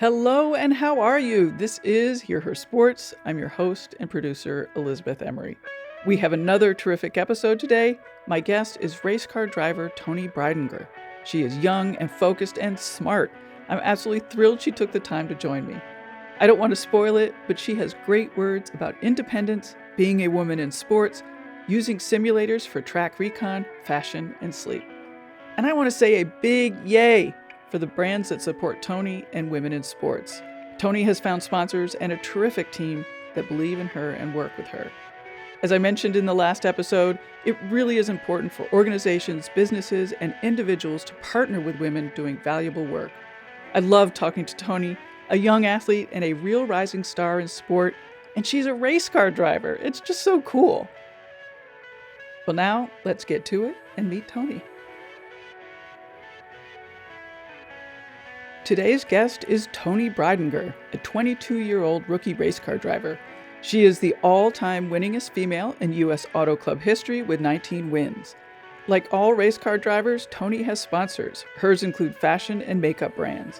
Hello and how are you? This is Hear Her Sports. I'm your host and producer, Elizabeth Emery. We have another terrific episode today. My guest is race car driver Toni Breidinger. She is young and focused and smart. I'm absolutely thrilled she took the time to join me. I don't want to spoil it, but she has great words about independence, being a woman in sports, using simulators for track recon, fashion, and sleep. And I want to say a big yay for the brands that support Toni and women in sports. Toni has found sponsors and a terrific team that believe in her and work with her. As I mentioned in the last episode, it really is important for organizations, businesses, and individuals to partner with women doing valuable work. I love talking to Toni, a young athlete and a real rising star in sport, and she's a race car driver. It's just so cool. Well, now let's get to it and meet Toni. Today's guest is Toni Breidinger, a 22-year-old rookie race car driver. She is the all-time winningest female in U.S. Auto Club history with 19 wins. Like all race car drivers, Toni has sponsors. Hers include fashion and makeup brands.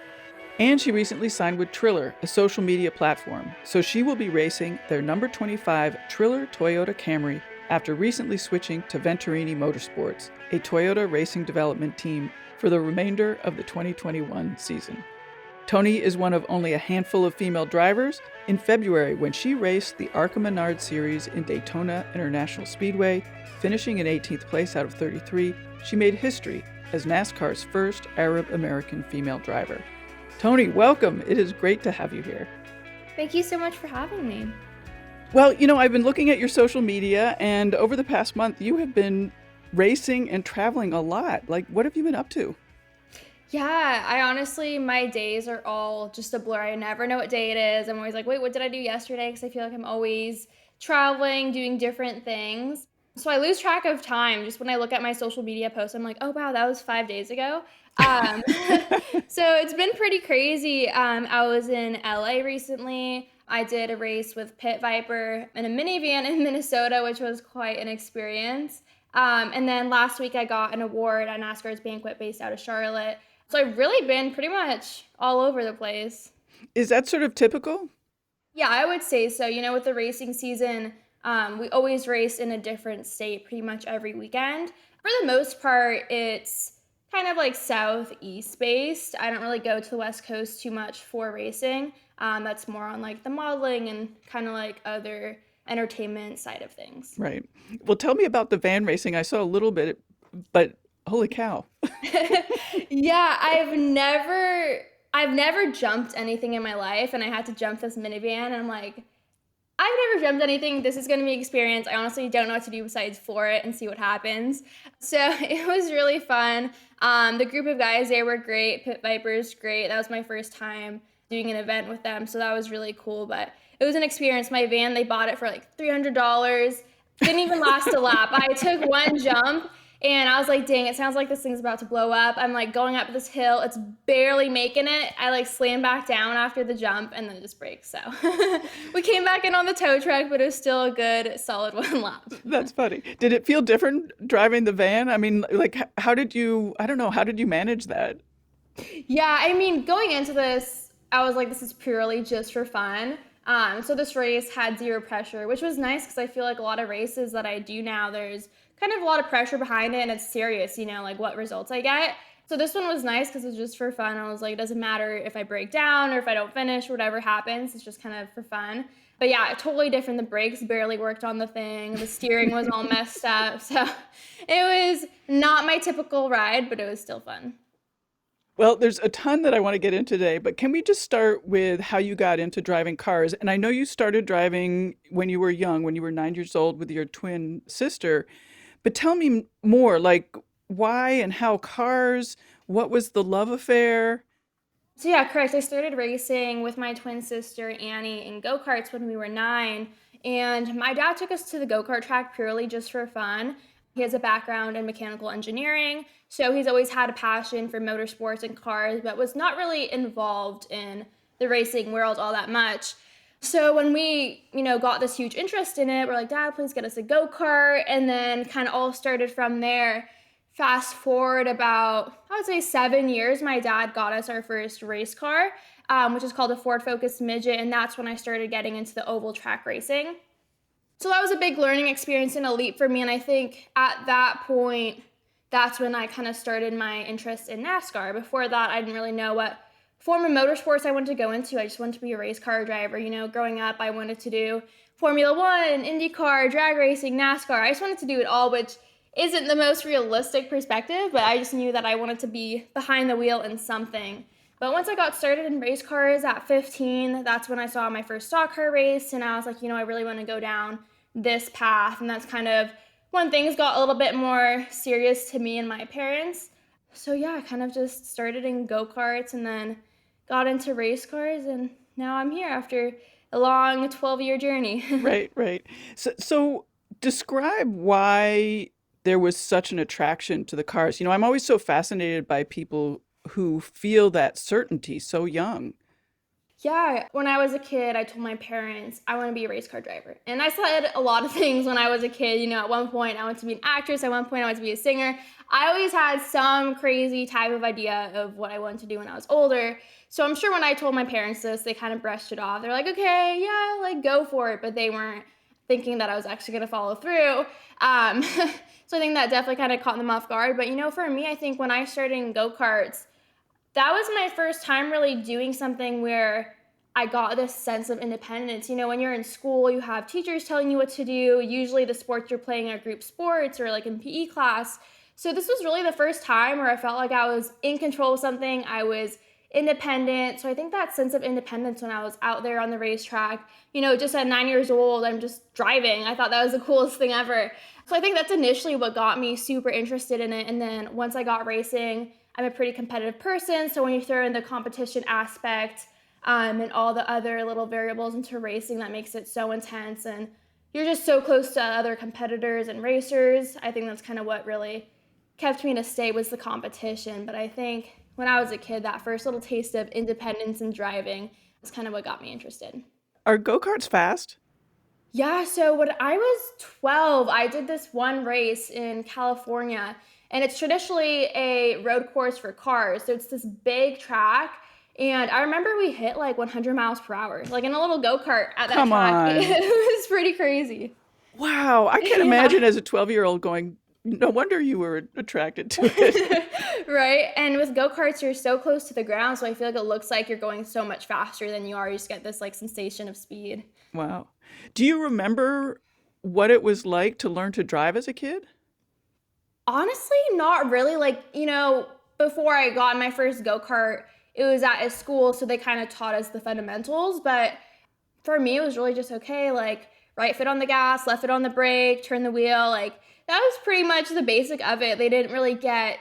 And she recently signed with Triller, a social media platform, so she will be racing their number 25 Triller Toyota Camry after recently switching to Venturini Motorsports, a Toyota racing development team, for the remainder of the 2021 season. Toni is one of only a handful of female drivers. In February, when she raced the ARCA Menard Series in Daytona International Speedway, finishing in 18th place out of 33, she made history as NASCAR's first Arab-American female driver. Toni, welcome. It is great to have you here. Thank you so much for having me. Well, I've been looking at your social media, and over the past month, you have been racing and traveling a lot. Like, what have you been up to? Yeah, I honestly, my days are all just a blur. I never know what day it is. I'm always like, wait, what did I do yesterday? Because I feel like I'm always traveling, doing different things. So I lose track of time. Just when I look at my social media posts, I'm like, oh, wow, that was 5 days ago. So it's been pretty crazy. I was in LA recently. I did a race with Pit Viper in a minivan in Minnesota, which was quite an experience. And then last week I got an award at NASCAR's banquet based out of Charlotte. So I've really been pretty much all over the place. Is that sort of typical? Yeah, I would say so. With the racing season, we always race in a different state pretty much every weekend. For the most part, it's kind of like southeast based. I don't really go to the West Coast too much for racing. That's more on like the modeling and kind of like other entertainment side of things. Right. Well, tell me about the van racing. I saw a little bit, but holy cow. Yeah, I've never jumped anything in my life, and I had to jump this minivan, and I'm like, I've never jumped anything. This is going to be an experience. I honestly don't know what to do besides floor it and see what happens. So it was really fun. The group of guys there were great. Pit Viper's great. That was my first time doing an event with them, so that was really cool. But it was an experience. My van, they bought it for like $300. Didn't even last a lap. I took one jump and I was like, dang, it sounds like this thing's about to blow up. I'm like going up this hill. It's barely making it. I like slam back down after the jump and then it just breaks. So we came back in on the tow truck, but it was still a good solid one lap. That's funny. Did it feel different driving the van? I mean, like, how did you manage that? Yeah, I mean, going into this, I was like, this is purely just for fun. So this race had zero pressure, which was nice because I feel like a lot of races that I do now, there's kind of a lot of pressure behind it and it's serious, like what results I get. So this one was nice because it's just for fun. I was like, it doesn't matter if I break down or if I don't finish, whatever happens, it's just kind of for fun. But yeah, totally different. The brakes barely worked on the thing. The steering was all messed up. So it was not my typical ride, but it was still fun. Well, there's a ton that I want to get into today, but can we just start with how you got into driving cars? And I know you started driving when you were young, when you were 9 years old with your twin sister, but tell me more, like why and how cars, what was the love affair? So yeah, correct. I started racing with my twin sister Annie in go-karts when we were 9, and my dad took us to the go-kart track purely just for fun. He has a background in mechanical engineering, so he's always had a passion for motorsports and cars, but was not really involved in the racing world all that much. So when we, got this huge interest in it, we're like, Dad, please get us a go-kart, and then kind of all started from there. Fast forward about, I would say 7 years, my dad got us our first race car, which is called a Ford Focus Midget, and that's when I started getting into the oval track racing. So that was a big learning experience and a leap for me, and I think at that point, that's when I kind of started my interest in NASCAR. Before that, I didn't really know what form of motorsports I wanted to go into. I just wanted to be a race car driver. Growing up, I wanted to do Formula One, IndyCar, drag racing, NASCAR. I just wanted to do it all, which isn't the most realistic perspective, but I just knew that I wanted to be behind the wheel in something. But once I got started in race cars at 15, that's when I saw my first stock car race, and I was like, I really want to go down this path. And that's kind of when things got a little bit more serious to me and my parents. So yeah, I kind of just started in go-karts and then got into race cars, and now I'm here after a long 12-year journey. Right. So describe why there was such an attraction to the cars. I'm always so fascinated by people who feel that certainty so young. Yeah, when I was a kid, I told my parents I want to be a race car driver. And I said a lot of things when I was a kid. At one point I wanted to be an actress, at one point I wanted to be a singer. I always had some crazy type of idea of what I wanted to do when I was older. So I'm sure when I told my parents this, they kind of brushed it off. They're like, okay, yeah, like go for it. But they weren't thinking that I was actually going to follow through. So I think that definitely kind of caught them off guard. But for me, I think when I started in go-karts, that was my first time really doing something where I got this sense of independence. When you're in school, you have teachers telling you what to do. Usually the sports you're playing are group sports or like in PE class. So this was really the first time where I felt like I was in control of something. I was independent. So I think that sense of independence when I was out there on the racetrack, just at 9 years old, I'm just driving. I thought that was the coolest thing ever. So I think that's initially what got me super interested in it. And then once I got racing, I'm a pretty competitive person, so when you throw in the competition aspect and all the other little variables into racing, that makes it so intense, and you're just so close to other competitors and racers. I think that's kind of what really kept me in a state was the competition. But I think when I was a kid, that first little taste of independence and driving was kind of what got me interested. Are go-karts fast? Yeah, so when I was 12, I did this one race in California, and it's traditionally a road course for cars. So it's this big track, and I remember we hit like 100 miles per hour, like in a little go-kart at that Come track. on. It was pretty crazy. Wow, I can't Yeah. imagine as a 12-year-old going, no wonder you were attracted to it. Right? And with go-karts, you're so close to the ground, so I feel like it looks like you're going so much faster than you are. You just get this like sensation of speed. Wow. Do you remember what it was like to learn to drive as a kid? Honestly, not really. Before I got my first go-kart, it was at a school, so they kind of taught us the fundamentals. But for me, it was really just okay, like right foot on the gas, left foot on the brake, turn the wheel. Like that was pretty much the basic of it. They didn't really get,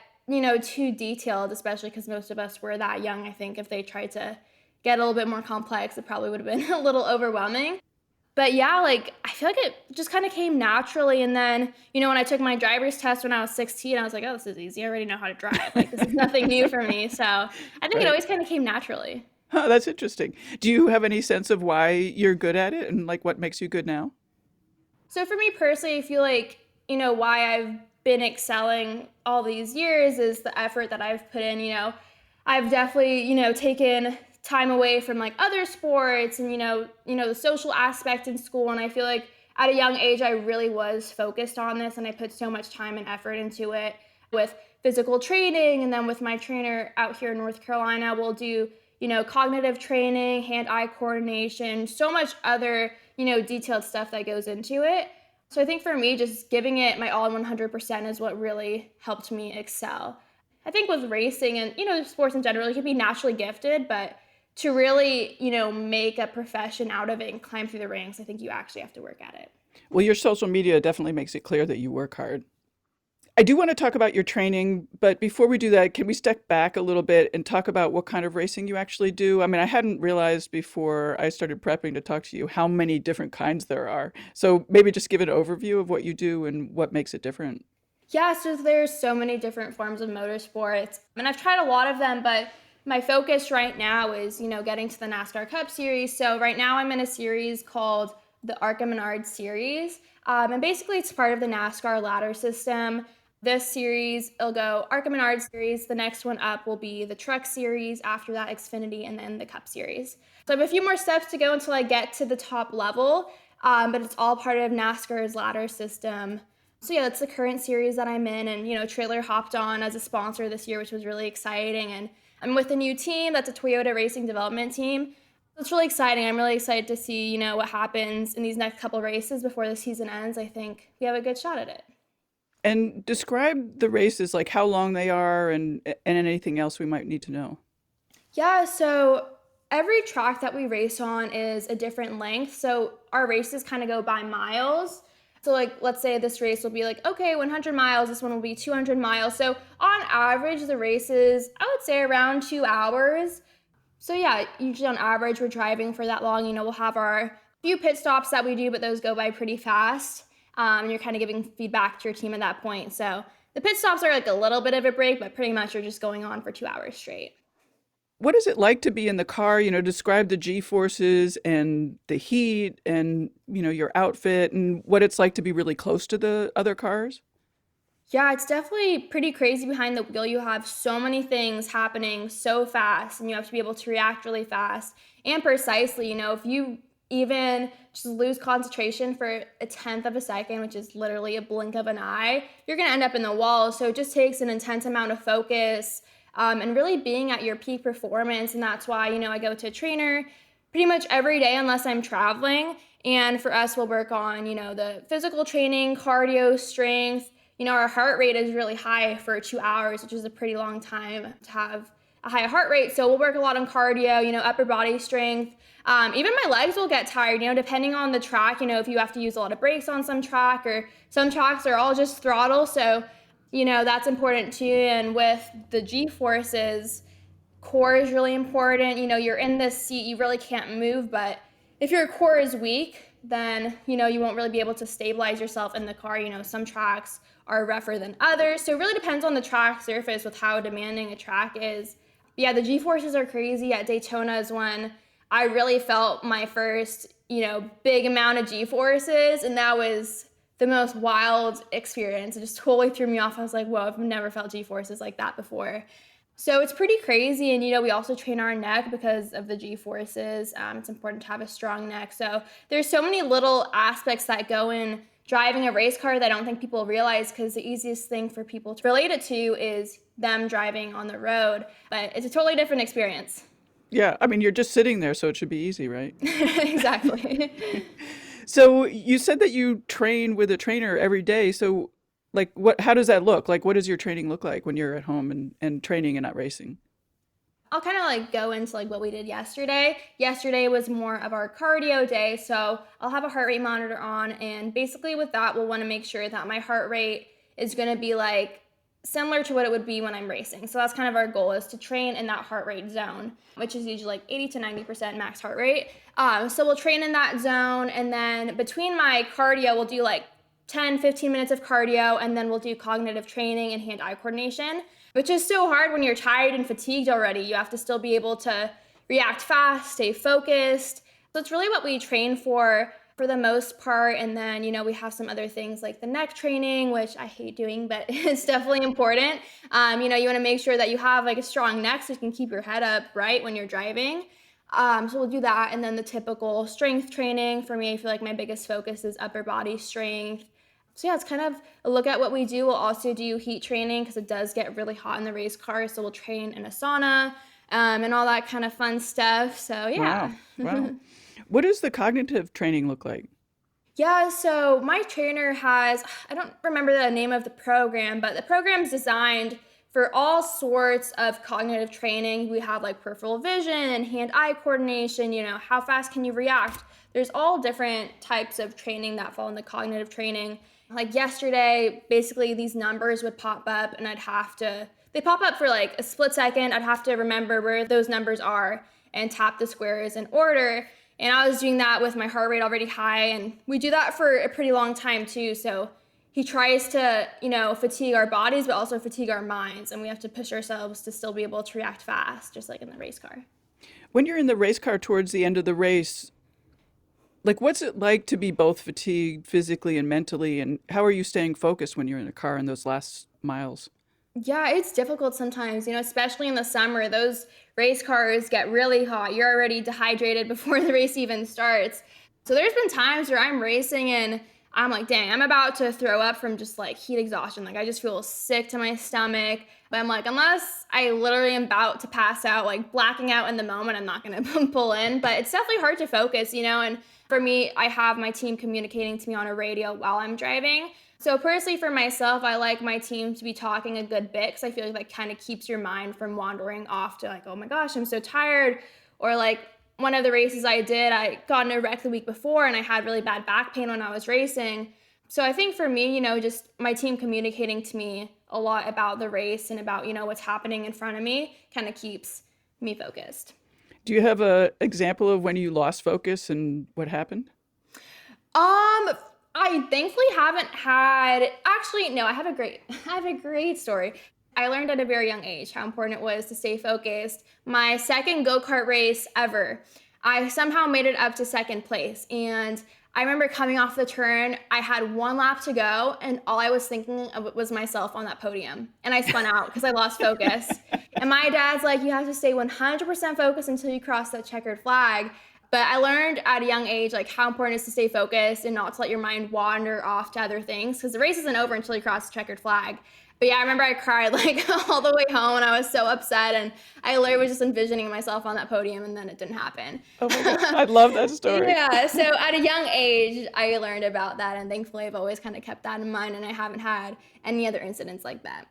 too detailed, especially because most of us were that young. I think if they tried to get a little bit more complex, it probably would have been a little overwhelming. But yeah, I feel like it just kind of came naturally. And then, when I took my driver's test when I was 16, I was like, oh, this is easy. I already know how to drive. Like, this is nothing new for me. So I think Right. it always kind of came naturally. Huh, that's interesting. Do you have any sense of why you're good at it and like what makes you good now? So for me personally, I feel like, why I've been excelling all these years is the effort that I've put in. I've definitely, taken time away from like other sports and, the social aspect in school. And I feel like at a young age, I really was focused on this, and I put so much time and effort into it with physical training. And then with my trainer out here in North Carolina, we'll do, cognitive training, hand-eye coordination, so much other, detailed stuff that goes into it. So I think for me, just giving it my all 100% is what really helped me excel. I think with racing and, sports in general, you can be naturally gifted, but to really, make a profession out of it and climb through the ranks, I think you actually have to work at it. Well, your social media definitely makes it clear that you work hard. I do want to talk about your training, but before we do that, can we step back a little bit and talk about what kind of racing you actually do? I mean, I hadn't realized before I started prepping to talk to you how many different kinds there are. So maybe just give an overview of what you do and what makes it different. Yeah, so there's so many different forms of motorsports, and I've tried a lot of them, but my focus right now is, getting to the NASCAR Cup Series. So right now I'm in a series called the ARCA Menard Series, and basically it's part of the NASCAR ladder system. This series, it'll go ARCA Menard series. The next one up will be the Truck series. After that, Xfinity, and then the Cup series. So I have a few more steps to go until I get to the top level, but it's all part of NASCAR's ladder system. So yeah, that's the current series that I'm in, and Trailer hopped on as a sponsor this year, which was really exciting. And I'm with a new team that's a Toyota Racing Development team. It's really exciting. I'm really excited to see what happens in these next couple races before the season ends. I think we have a good shot at it. And describe the races, like how long they are and anything else we might need to know. Yeah, so every track that we race on is a different length. So our races kind of go by miles. So like, let's say this race will be like, okay, 100 miles, this one will be 200 miles. So on average, the races, I would say around 2 hours. So yeah, usually on average, we're driving for that long. We'll have our few pit stops that we do, but those go by pretty fast. And you're kind of giving feedback to your team at that point. So the pit stops are like a little bit of a break, but pretty much you're just going on for 2 hours straight. What is it like to be in the car? Describe the G-forces and the heat and, your outfit and what it's like to be really close to the other cars. Yeah, it's definitely pretty crazy behind the wheel. You have so many things happening so fast, and you have to be able to react really fast and precisely. If you even just lose concentration for a tenth of a second, which is literally a blink of an eye, you're going to end up in the wall. So it just takes an intense amount of focus and really being at your peak performance. And that's why, I go to a trainer pretty much every day unless I'm traveling. And for us, we'll work on, the physical training, cardio, strength. Our heart rate is really high for 2 hours, which is a pretty long time to have a high heart rate. So we'll work a lot on cardio, upper body strength. Even my legs will get tired, depending on the track, if you have to use a lot of brakes on some track, or some tracks are all just throttle. So, that's important too. And with the G-forces, core is really important. You're in this seat, you really can't move, but if your core is weak, then, you won't really be able to stabilize yourself in the car. Some tracks are rougher than others. So it really depends on the track surface with how demanding a track is. But yeah, the G-forces are crazy. At Daytona is when I really felt my first, big amount of G-forces. And that was the most wild experience. It just totally threw me off. I was like, whoa, I've never felt G-forces like that before. So it's pretty crazy. And, we also train our neck because of the G-forces. It's important to have a strong neck. So there's so many little aspects that go in driving a race car that I don't think people realize, because the easiest thing for people to relate it to is them driving on the road. But it's a totally different experience. Yeah, I mean, you're just sitting there, so it should be easy, right? Exactly. So you said that you train with a trainer every day. So how does that look? Like, what does your training look like when you're at home and training and not racing? I'll kind of go into what we did yesterday. Yesterday was more of our cardio day. So I'll have a heart rate monitor on. And basically with that, we'll want to make sure that my heart rate is going to be similar to what it would be when I'm racing. So that's kind of our goal, is to train in that heart rate zone, which is usually 80 to 90% max heart rate. So we'll train in that zone. And then between my cardio, we'll do 10, 15 minutes of cardio, and then we'll do cognitive training and hand-eye coordination, which is so hard when you're tired and fatigued already. You have to still be able to react fast, stay focused. So it's really what we train for the most part. And then, we have some other things like the neck training, which I hate doing, but it's definitely important. You want to make sure that you have a strong neck so you can keep your head up right when you're driving. So we'll do that. And then the typical strength training. For me, I feel like my biggest focus is upper body strength. So yeah, it's kind of a look at what we do. We'll also do heat training because it does get really hot in the race car. So we'll train in a sauna and all that kind of fun stuff. So yeah. Wow. What does the cognitive training look like? Yeah, so my trainer has, I don't remember the name of the program, but the program's designed for all sorts of cognitive training. We have peripheral vision and hand-eye coordination, how fast can you react? There's all different types of training that fall in the cognitive training. Yesterday, basically these numbers would pop up and they pop up for a split second. I'd have to remember where those numbers are and tap the squares in order. And I was doing that with my heart rate already high. And we do that for a pretty long time too. So he tries to, fatigue our bodies, but also fatigue our minds. And we have to push ourselves to still be able to react fast, just like in the race car. When you're in the race car towards the end of the race, Like, what's it like to be both fatigued physically and mentally? And how are you staying focused when you're in a car in those last miles? Yeah, it's difficult sometimes, especially in the summer. Those race cars get really hot. You're already dehydrated before the race even starts. So there's been times where I'm racing and I'm like, dang, I'm about to throw up from just like heat exhaustion. Like I just feel sick to my stomach. But I'm like, unless I literally am about to pass out, like blacking out in the moment, I'm not going to pull in. But it's definitely hard to focus, and for me, I have my team communicating to me on a radio while I'm driving. So personally for myself, I like my team to be talking a good bit because I feel like that kind of keeps your mind from wandering off to like, oh my gosh, I'm so tired. Or like one of the races I did, I got in a wreck the week before and I had really bad back pain when I was racing. So I think for me, just my team communicating to me a lot about the race and about, what's happening in front of me kind of keeps me focused. Do you have a example of when you lost focus and what happened? I thankfully haven't had actually no, I have a great I have a great story. I learned at a very young age how important it was to stay focused. My second go-kart race ever, I somehow made it up to second place. And I remember coming off the turn, I had one lap to go, and all I was thinking of was myself on that podium. And I spun out because I lost focus. And my dad's like, you have to stay 100% focused until you cross that checkered flag. But I learned at a young age, like how important it is to stay focused and not to let your mind wander off to other things because the race isn't over until you cross the checkered flag. But yeah, I remember I cried like all the way home and I was so upset and I literally was just envisioning myself on that podium and then it didn't happen. Oh my God, I love that story. Yeah, so at a young age, I learned about that and thankfully I've always kind of kept that in mind and I haven't had any other incidents like that.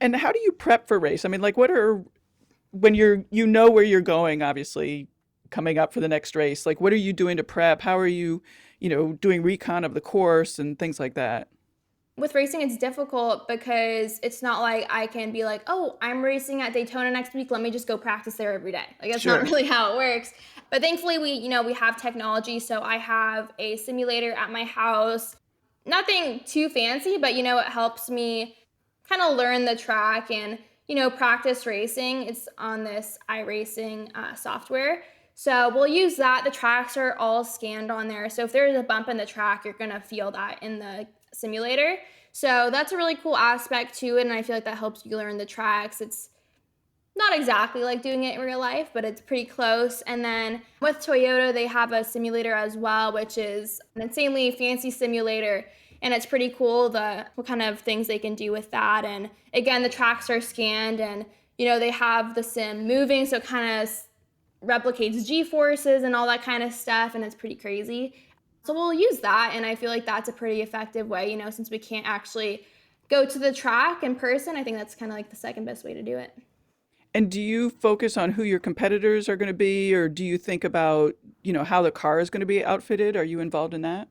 And how do you prep for race? I mean, like, when you know where you're going, obviously, coming up for the next race, like, what are you doing to prep? How are you, doing recon of the course and things like that? With racing, it's difficult because it's not like I can be like, oh, I'm racing at Daytona next week. Let me just go practice there every day. Like, that's not Sure. really how it works. But thankfully, we have technology. So I have a simulator at my house. Nothing too fancy, but, it helps me kind of learn the track and, practice racing. It's on this iRacing software. So we'll use that. The tracks are all scanned on there. So if there's a bump in the track, you're going to feel that in the simulator. So that's a really cool aspect to it. And I feel like that helps you learn the tracks. It's not exactly like doing it in real life, but it's pretty close. And then with Toyota, they have a simulator as well, which is an insanely fancy simulator. And it's pretty cool what kind of things they can do with that. And again, the tracks are scanned and, they have the sim moving. So it kind of replicates G-forces and all that kind of stuff. And it's pretty crazy. So we'll use that, and I feel like that's a pretty effective way, since we can't actually go to the track in person. I think that's kind of like the second best way to do it. And do you focus on who your competitors are going to be, or do you think about, how the car is going to be outfitted? Are you involved in that?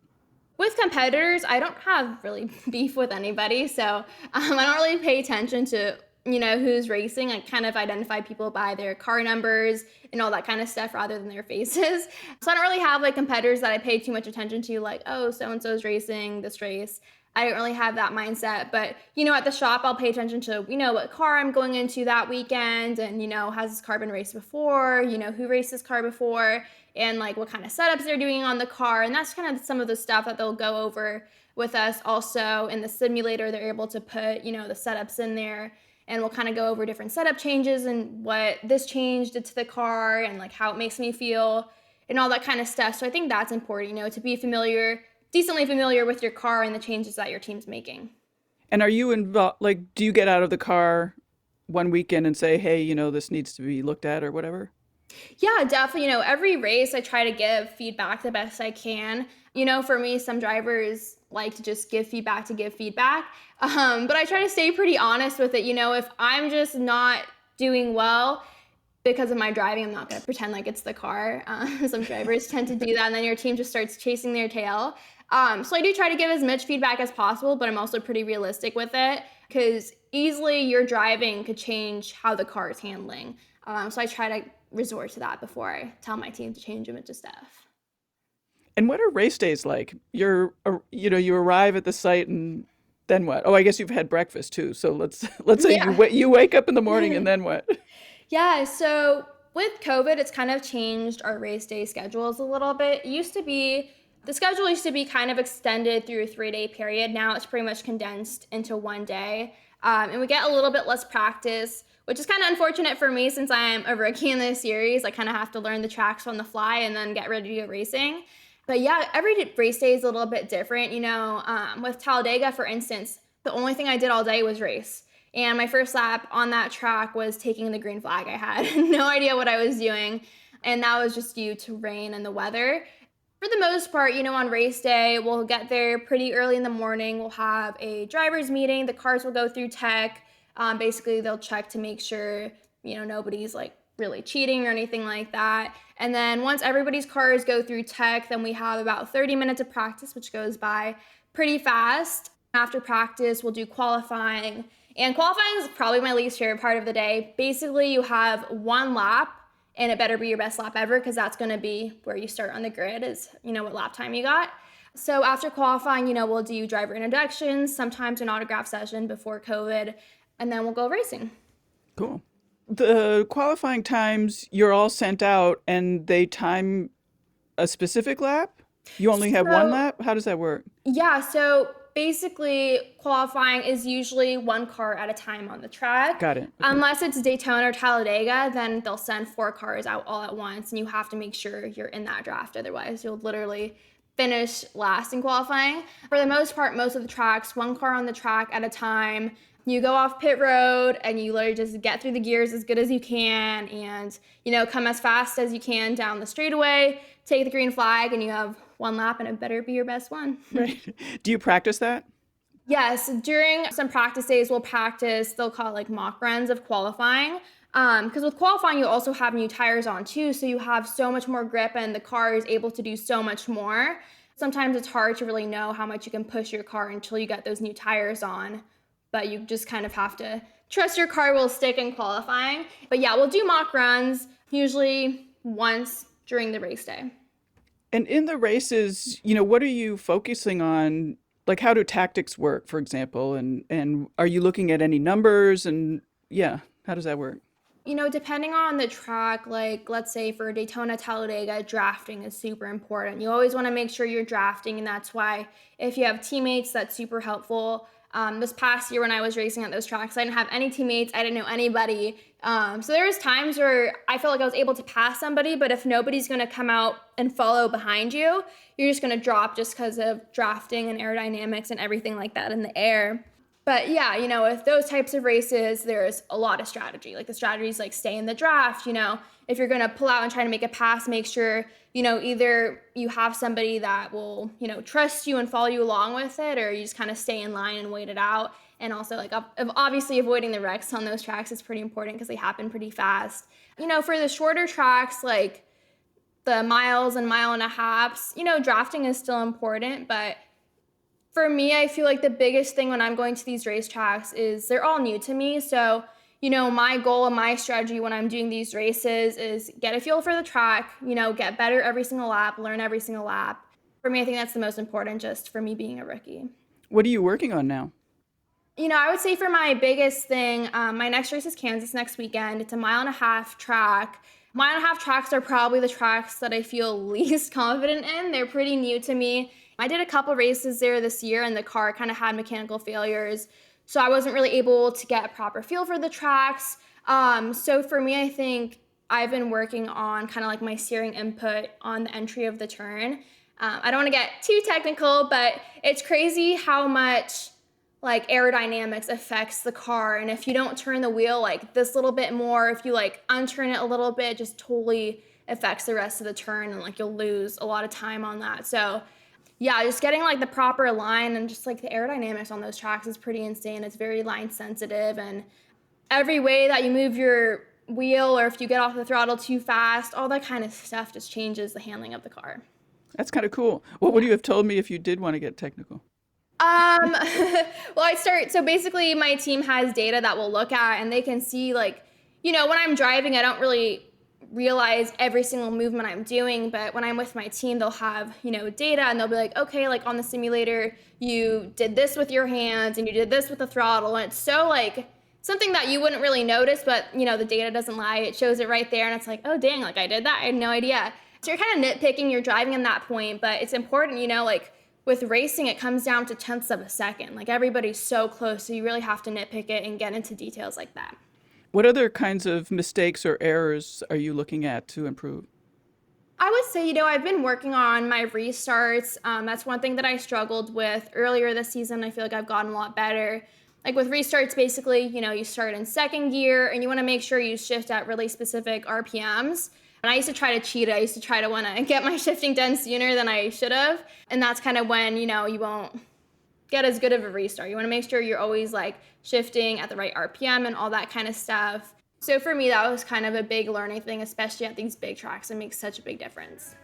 With competitors, I don't have really beef with anybody, so I don't really pay attention to who's racing. I kind of identify people by their car numbers and all that kind of stuff rather than their faces. So I don't really have like competitors that I pay too much attention to, like, oh, so-and-so's racing this race. I don't really have that mindset. But, at the shop, I'll pay attention to, what car I'm going into that weekend and, has this car been raced before, who raced this car before and like what kind of setups they're doing on the car. And that's kind of some of the stuff that they'll go over with us. Also in the simulator, they're able to put, the setups in there. And we'll kind of go over different setup changes and what this change did to the car and like how it makes me feel and all that kind of stuff. So I think that's important, to be decently familiar with your car and the changes that your team's making. And are you involved, like, do you get out of the car one weekend and say, hey, this needs to be looked at or whatever? Yeah, definitely. Every race I try to give feedback the best I can. For me, some drivers like to just give feedback to give feedback. But I try to stay pretty honest with it. If I'm just not doing well because of my driving, I'm not going to pretend like it's the car. Some drivers tend to do that, and then your team just starts chasing their tail. So I do try to give as much feedback as possible, but I'm also pretty realistic with it because easily your driving could change how the car is handling. So I try to resort to that before I tell my team to change a bunch of stuff. And what are race days like? You arrive at the site and then what? Oh, I guess you've had breakfast too. So let's say Yeah. you wake up in the morning and then what? Yeah, so With COVID, it's kind of changed our race day schedules a little bit. The schedule used to be kind of extended through a 3-day period. Now it's pretty much condensed into one day. And we get a little bit less practice, which is kind of unfortunate for me since I'm a rookie in this series. I kind of have to learn the tracks on the fly and then get ready to go racing. But yeah, every race day is a little bit different. With Talladega, for instance, the only thing I did all day was race. And my first lap on that track was taking the green flag. I had no idea what I was doing. And that was just due to rain and the weather. For the most part, on race day, we'll get there pretty early in the morning. We'll have a driver's meeting. The cars will go through tech. Basically, they'll check to make sure, nobody's like really cheating or anything like that. And then once everybody's cars go through tech, then we have about 30 minutes of practice, which goes by pretty fast. After practice, we'll do qualifying. And qualifying is probably my least favorite part of the day. Basically, you have one lap, and it better be your best lap ever because that's going to be where you start on the grid is, what lap time you got. So after qualifying, we'll do driver introductions, sometimes an autograph session before COVID, and then we'll go racing. Cool. The qualifying times, you're all sent out and they time a specific lap? You only have one lap? How does that work? Yeah, so basically qualifying is usually one car at a time on the track. Got it. Okay. Unless it's Daytona or Talladega, then they'll send 4 cars out all at once, and you have to make sure you're in that draft. Otherwise, you'll literally finish last in qualifying. For the most part, most of the tracks, one car on the track at a time. You go off pit road and you literally just get through the gears as good as you can and, come as fast as you can down the straightaway, take the green flag, and you have one lap, and it better be your best one. Right. Do you practice that? Yes. During some practice days, we'll practice, they'll call it like mock runs of qualifying. Because with qualifying, you also have new tires on too, so you have so much more grip and the car is able to do so much more. Sometimes it's hard to really know how much you can push your car until you get those new tires on, but you just kind of have to trust your car will stick in qualifying. But yeah, we'll do mock runs usually once during the race day. And in the races, what are you focusing on? Like, how do tactics work, for example? And are you looking at any numbers? And yeah, how does that work? Depending on the track, like let's say for Daytona, Talladega, drafting is super important. You always want to make sure you're drafting, and that's why if you have teammates, that's super helpful. This past year when I was racing at those tracks, I didn't have any teammates. I didn't know anybody. So there was times where I felt like I was able to pass somebody, but if nobody's going to come out and follow behind you, you're just going to drop just because of drafting and aerodynamics and everything like that in the air. But yeah, with those types of races, there's a lot of strategy. Like the strategy is like stay in the draft, if you're going to pull out and try to make a pass, make sure, either you have somebody that will, trust you and follow you along with it, or you just kind of stay in line and wait it out. And also like obviously avoiding the wrecks on those tracks is pretty important because they happen pretty fast. For the shorter tracks, like the miles and mile and a halves, drafting is still important, but for me, I feel like the biggest thing when I'm going to these racetracks is they're all new to me. So, my goal and my strategy when I'm doing these races is get a feel for the track, get better every single lap, learn every single lap. For me, I think that's the most important just for me being a rookie. What are you working on now? I would say for my biggest thing, my next race is Kansas next weekend. It's a 1.5 mile track. 1.5 mile tracks are probably the tracks that I feel least confident in. They're pretty new to me. I did a couple races there this year and the car kind of had mechanical failures. So I wasn't really able to get a proper feel for the tracks. So for me, I think I've been working on kind of like my steering input on the entry of the turn. I don't want to get too technical, but it's crazy how much like aerodynamics affects the car. And if you don't turn the wheel like this little bit more, if you like unturn it a little bit, it just totally affects the rest of the turn and like you'll lose a lot of time on that. So yeah, just getting like the proper line and just like the aerodynamics on those tracks is pretty insane. It's very line sensitive, and every way that you move your wheel or if you get off the throttle too fast, all that kind of stuff just changes the handling of the car. That's kind of cool. What would you have told me if you did want to get technical? Well, so basically my team has data that we'll look at and they can see like, when I'm driving, I don't really realize every single movement I'm doing, but when I'm with my team, they'll have, data and they'll be like, okay, like on the simulator, you did this with your hands and you did this with the throttle. And it's so like something that you wouldn't really notice, but the data doesn't lie. It shows it right there, and it's like, oh dang, like I did that. I had no idea. So you're kind of nitpicking, you're driving in that point, but it's important, like with racing, it comes down to tenths of a second. Like everybody's so close, so you really have to nitpick it and get into details like that. What other kinds of mistakes or errors are you looking at to improve? I would say, I've been working on my restarts. That's one thing that I struggled with earlier this season. I feel like I've gotten a lot better. Like with restarts, basically, you start in second gear and you want to make sure you shift at really specific RPMs. And I used to try to cheat. I used to try to want to get my shifting done sooner than I should have. And that's kind of when, you won't get as good of a restart. You want to make sure you're always like shifting at the right RPM and all that kind of stuff. So for me, that was kind of a big learning thing, especially at these big tracks. It makes such a big difference.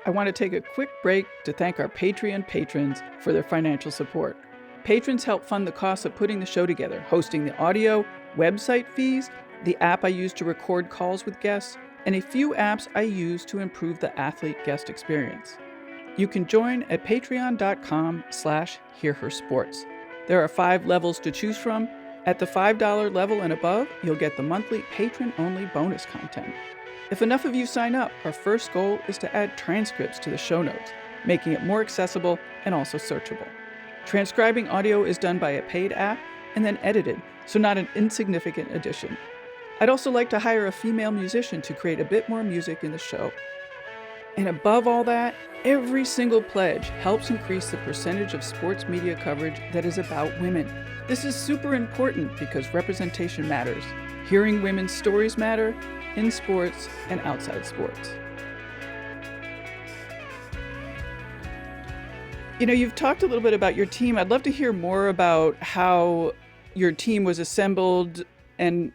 I want to take a quick break to thank our Patreon patrons for their financial support. Patrons help fund the costs of putting the show together, hosting the audio, website fees, the app I use to record calls with guests, and a few apps I use to improve the athlete guest experience. You can join at patreon.com/hearhersports. There are 5 levels to choose from. At the $5 level and above, you'll get the monthly patron-only bonus content. If enough of you sign up, our first goal is to add transcripts to the show notes, making it more accessible and also searchable. Transcribing audio is done by a paid app and then edited, so not an insignificant addition. I'd also like to hire a female musician to create a bit more music in the show. And above all that, every single pledge helps increase the percentage of sports media coverage that is about women. This is super important because representation matters. Hearing women's stories matter in sports and outside sports. You've talked a little bit about your team. I'd love to hear more about how your team was assembled and,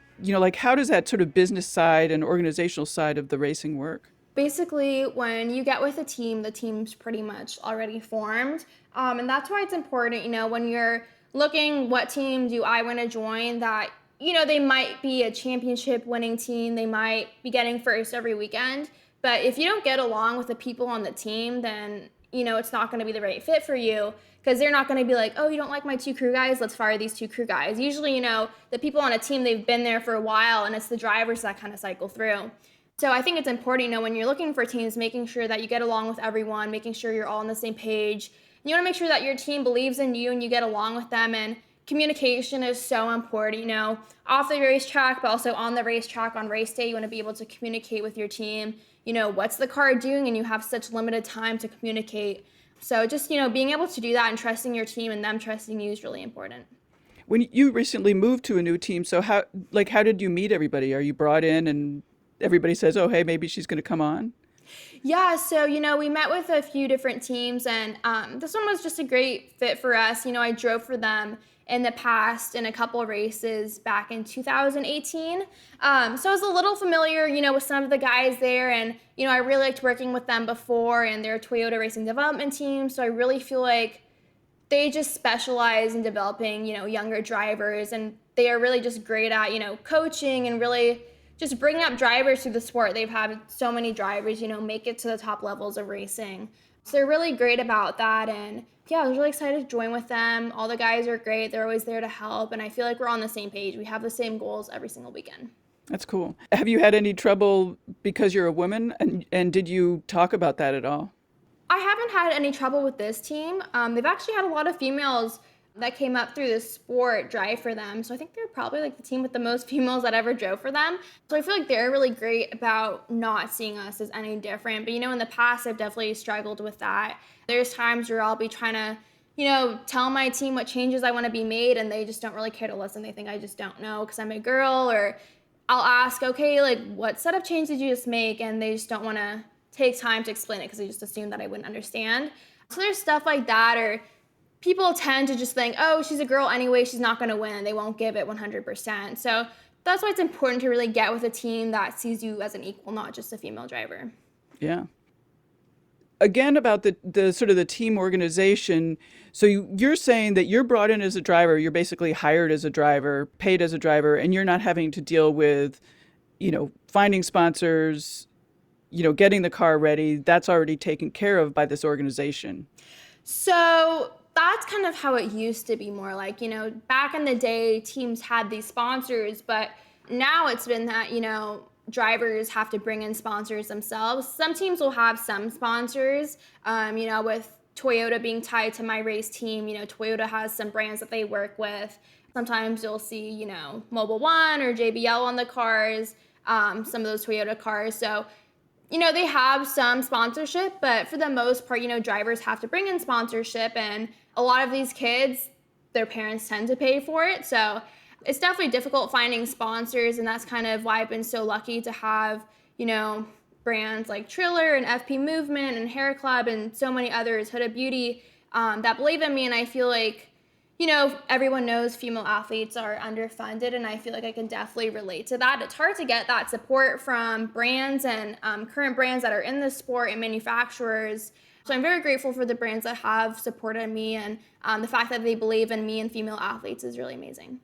how does that sort of business side and organizational side of the racing work? Basically, when you get with a team, the team's pretty much already formed. And that's why it's important, when you're looking, what team do I want to join, that they might be a championship winning team. They might be getting first every weekend. But if you don't get along with the people on the team, then, it's not going to be the right fit for you, because they're not going to be like, oh, you don't like my 2 crew guys? Let's fire these 2 crew guys. Usually, the people on a team, they've been there for a while, and it's the drivers that kind of cycle through. So I think it's important, when you're looking for teams, making sure that you get along with everyone, making sure you're all on the same page. You want to make sure that your team believes in you and you get along with them, and communication is so important, off the racetrack, but also on the racetrack on race day. You want to be able to communicate with your team, what's the car doing, and you have such limited time to communicate. So just, being able to do that and trusting your team and them trusting you is really important. When you recently moved to a new team, so how did you meet everybody? Are you brought in and everybody says, oh, hey, maybe she's going to come on? Yeah, so, we met with a few different teams, and this one was just a great fit for us. I drove for them in the past in a couple of races back in 2018. So I was a little familiar, with some of the guys there, and, I really liked working with them before, and they're a Toyota Racing Development Team, so I really feel like they just specialize in developing, younger drivers, and they are really just great at, coaching and really just bringing up drivers through the sport. They've had so many drivers, make it to the top levels of racing. So they're really great about that, and yeah, I was really excited to join with them. All the guys are great. They're always there to help, and I feel like we're on the same page. We have the same goals every single weekend. That's cool. Have you had any trouble because you're a woman, and did you talk about that at all? I haven't had any trouble with this team. They've actually had a lot of females that came up through the sport drive for them. So I think they're probably like the team with the most females that ever drove for them. So I feel like they're really great about not seeing us as any different. But, in the past, I've definitely struggled with that. There's times where I'll be trying to, tell my team what changes I want to be made, and they just don't really care to listen. They think I just don't know because I'm a girl, or I'll ask, okay, like what setup change did you just make? And they just don't want to take time to explain it because they just assume that I wouldn't understand. So there's stuff like that, or people tend to just think, oh, she's a girl anyway, she's not going to win. They won't give it 100%. So that's why it's important to really get with a team that sees you as an equal, not just a female driver. Yeah. Again, about the sort of the team organization. So you're saying that you're brought in as a driver, you're basically hired as a driver, paid as a driver, and you're not having to deal with, finding sponsors, getting the car ready, that's already taken care of by this organization. So that's kind of how it used to be more like, back in the day, teams had these sponsors, but now it's been that, drivers have to bring in sponsors themselves. Some teams will have some sponsors, with Toyota being tied to my race team, Toyota has some brands that they work with. Sometimes you'll see, Mobile One or JBL on the cars, some of those Toyota cars. So, they have some sponsorship, but for the most part, drivers have to bring in sponsorship. And a lot of these kids, their parents tend to pay for it. So it's definitely difficult finding sponsors. And that's kind of why I've been so lucky to have, brands like Triller and FP Movement and Hair Club and so many others, Huda Beauty, that believe in me. And I feel like, everyone knows female athletes are underfunded, and I feel like I can definitely relate to that. It's hard to get that support from brands and current brands that are in the sport and manufacturers. So I'm very grateful for the brands that have supported me, and the fact that they believe in me and female athletes is really amazing.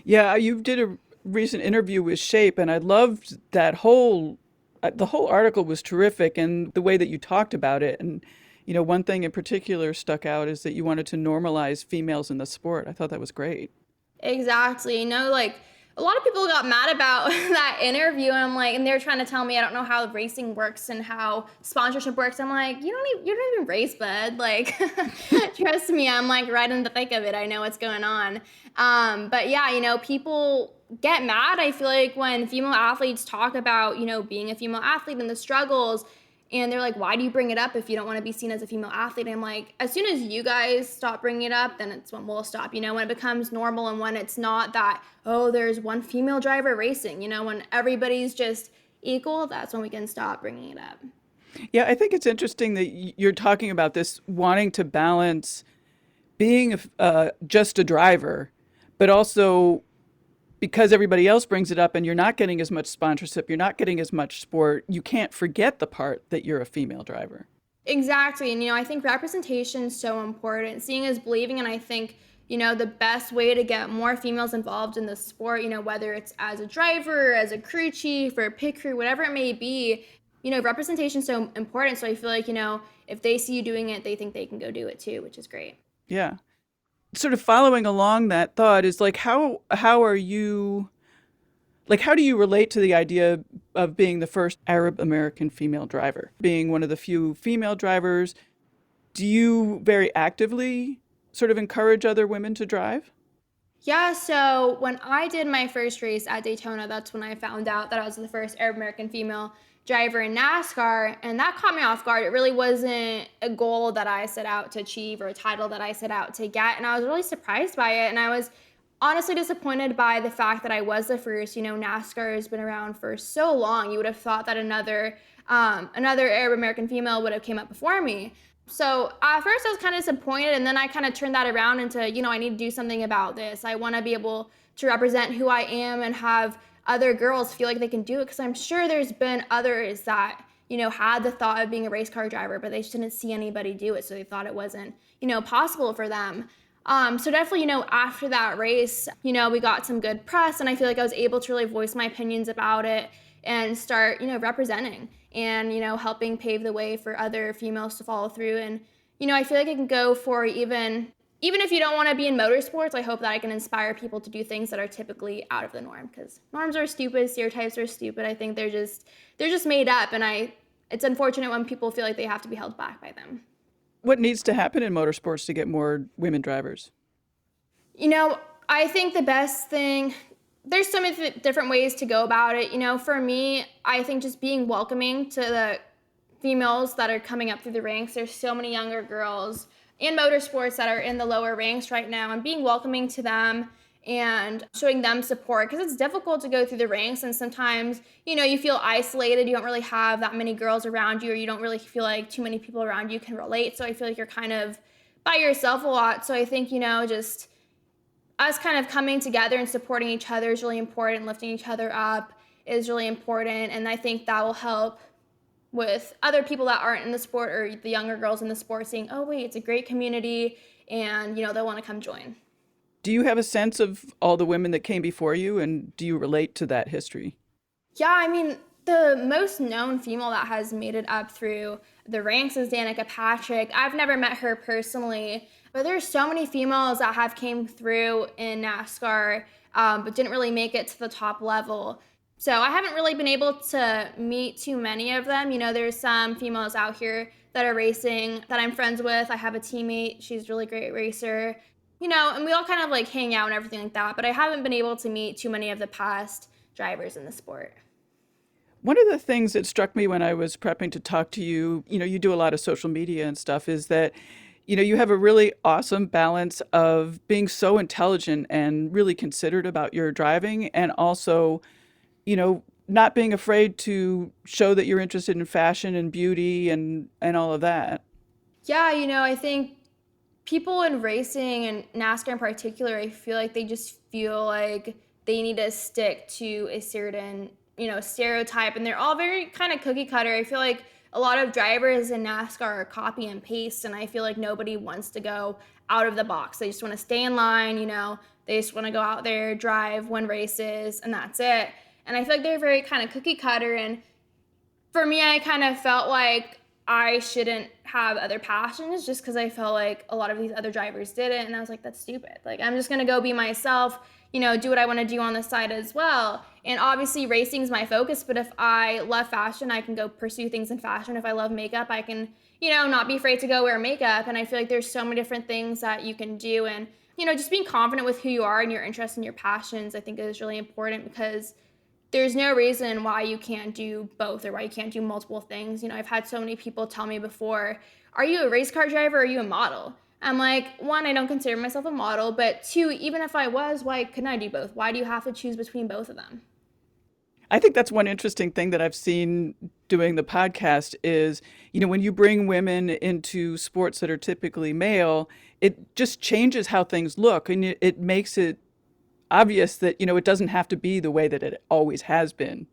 Yeah, you did a recent interview with Shape, and I loved that the whole article was terrific, and the way that you talked about it. And one thing in particular stuck out is that you wanted to normalize females in the sport. I thought that was great. Exactly. Like a lot of people got mad about that interview, and they're trying to tell me I don't know how racing works and how sponsorship works. I'm like, you don't even race, bud. Like, trust me, I'm like right in the thick of it. I know what's going on. But yeah, people get mad, I feel like, when female athletes talk about, being a female athlete and the struggles. And they're like, why do you bring it up if you don't want to be seen as a female athlete? And I'm like, as soon as you guys stop bringing it up, then it's when we'll stop. When it becomes normal and when it's not that, oh, there's one female driver racing, when everybody's just equal, that's when we can stop bringing it up. Yeah, I think it's interesting that you're talking about this wanting to balance being just a driver, but also because everybody else brings it up and you're not getting as much sponsorship, you're not getting as much sport, you can't forget the part that you're a female driver. Exactly. And, I think representation is so important. Seeing is believing. And I think, the best way to get more females involved in the sport, whether it's as a driver, as a crew chief or a pit crew, whatever it may be, representation is so important. So I feel like, if they see you doing it, they think they can go do it too, which is great. Yeah. Sort of following along that thought is like, how are you, like, how do you relate to the idea of being the first Arab American female driver? Being one of the few female drivers, do you very actively sort of encourage other women to drive? Yeah, so when I did my first race at Daytona, that's when I found out that I was the first Arab American female driver in NASCAR, and that caught me off guard. It really wasn't a goal that I set out to achieve or a title that I set out to get, and I was really surprised by it, and I was honestly disappointed by the fact that I was the first. NASCAR has been around for so long. You would have thought that another Arab American female would have came up before me. So at first I was kind of disappointed, and then I kind of turned that around into, I need to do something about this. I want to be able to represent who I am and have other girls feel like they can do it, because I'm sure there's been others that, had the thought of being a race car driver, but they just didn't see anybody do it, so they thought it wasn't, possible for them. So definitely, after that race, we got some good press, and I feel like I was able to really voice my opinions about it and start, representing and, helping pave the way for other females to follow through. And, I feel like I can go for even if you don't want to be in motorsports, I hope that I can inspire people to do things that are typically out of the norm, because norms are stupid, stereotypes are stupid. I think they're just made up, and it's unfortunate when people feel like they have to be held back by them. What needs to happen in motorsports to get more women drivers? I think the best thing, there's so many different ways to go about it. For me, I think just being welcoming to the females that are coming up through the ranks. There's so many younger girls in motorsports that are in the lower ranks right now, and being welcoming to them and showing them support, because it's difficult to go through the ranks, and sometimes, you feel isolated. You don't really have that many girls around you, or you don't really feel like too many people around you can relate. So I feel like you're kind of by yourself a lot. So I think, just us kind of coming together and supporting each other is really important. Lifting each other up is really important. And I think that will help with other people that aren't in the sport, or the younger girls in the sport, seeing, oh, wait, it's a great community, and, they'll want to come join. Do you have a sense of all the women that came before you, and do you relate to that history? Yeah, The most known female that has made it up through the ranks is Danica Patrick. I've never met her personally, but there's so many females that have came through in NASCAR, but didn't really make it to the top level. So I haven't really been able to meet too many of them. There's some females out here that are racing that I'm friends with. I have a teammate. She's a really great racer. And we all kind of like hang out and everything like that, but I haven't been able to meet too many of the past drivers in the sport. One of the things that struck me when I was prepping to talk to you, you do a lot of social media and stuff, is that, you have a really awesome balance of being so intelligent and really considered about your driving, and also, not being afraid to show that you're interested in fashion and beauty and all of that. Yeah, I think people in racing and NASCAR in particular, I feel like they just feel like they need to stick to a certain, stereotype, and they're all very kind of cookie cutter. I feel like a lot of drivers in NASCAR are copy and paste, and I feel like nobody wants to go out of the box. They just want to stay in line, they just want to go out there, drive, win races, and that's it. And I feel like they're very kind of cookie cutter, and for me, I kind of felt like I shouldn't have other passions just because I felt like a lot of these other drivers did it. And I was like, that's stupid. Like, I'm just going to go be myself, do what I want to do on the side as well. And obviously racing is my focus, but if I love fashion, I can go pursue things in fashion. If I love makeup, I can, not be afraid to go wear makeup. And I feel like there's so many different things that you can do. And, just being confident with who you are and your interests and your passions, I think is really important, because there's no reason why you can't do both or why you can't do multiple things. I've had so many people tell me before, are you a race car driver or are you a model? I'm like, one, I don't consider myself a model, but two, even if I was, why couldn't I do both? Why do you have to choose between both of them? I think that's one interesting thing that I've seen doing the podcast is, when you bring women into sports that are typically male, it just changes how things look, and it makes it obvious that, it doesn't have to be the way that it always has been.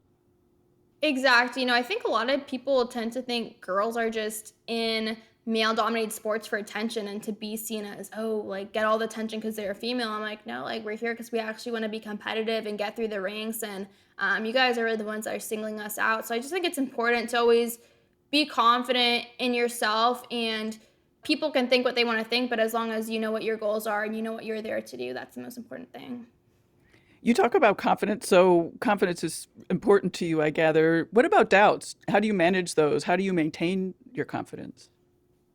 Exactly. I think a lot of people tend to think girls are just in male-dominated sports for attention and to be seen as, oh, like, get all the attention because they're a female. I'm like, no, like, we're here because we actually want to be competitive and get through the ranks, and you guys are really the ones that are singling us out. So I just think it's important to always be confident in yourself, and people can think what they want to think, but as long as you know what your goals are and you know what you're there to do, that's the most important thing. You talk about confidence, so confidence is important to you, I gather. What about doubts? How do you manage those? How do you maintain your confidence?